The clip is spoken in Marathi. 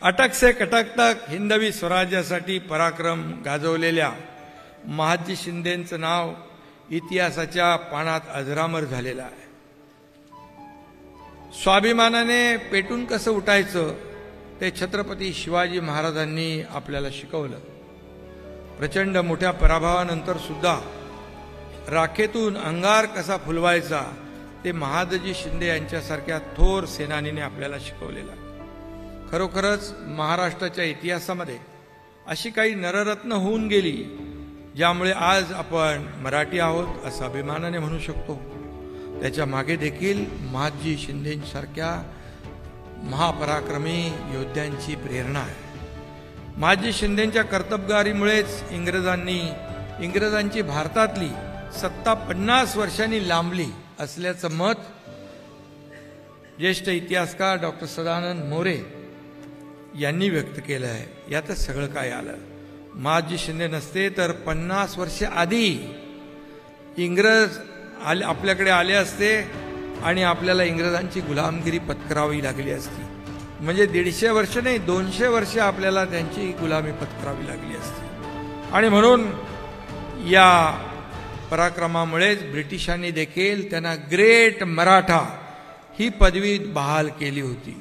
अटक से कटक तक हिंदवी स्वराज्यासाठी पराक्रम गाजवलेल्या महादजी शिंदेंचं नाव इतिहासाच्या पानात अजरामर झालेलं आहे। स्वाभिमानाने पेटून कसं उठायचं ते छत्रपती शिवाजी महाराजांनी आपल्याला शिकवलं। प्रचंड मोठ्या पराभवानंतर सुद्धा राखेतून अंगार कसा फुलवायचा ते महादजी शिंदे यांच्यासारख्या थोर सेनानीने आपल्याला शिकवलेलं आहे। खरोखरच महाराष्ट्राच्या इतिहासामध्ये अशी काही नररत्न होऊन गेली ज्यामुळे आज आपण मराठी आहोत असं अभिमानाने म्हणू शकतो। त्याच्या मागे देखील महादजी शिंदेंसारख्या महापराक्रमी योद्ध्यांची प्रेरणा आहे। महादजी शिंदेंच्या कर्तबगारीमुळेच इंग्रजांची भारतातली सत्ता 50 वर्षांनी लांबली असल्याचं मत ज्येष्ठ इतिहासकार डॉक्टर सदानंद मोरे यांनी व्यक्त केलं आहे। यातच सगळं काय आलं। महादजी शिंदे नसते तर 50 वर्ष आधी इंग्रज आपल्याकडे आले असते आणि आपल्याला इंग्रजांची गुलामगिरी पत्करावी लागली असती। म्हणजे 150 वर्ष नाही 200 वर्ष आपल्याला त्यांची गुलामी पत्करावी लागली असती। आणि म्हणून या पराक्रमामुळेच ब्रिटिशांनी देखील त्यांना ग्रेट मराठा ही पदवी बहाल केली होती।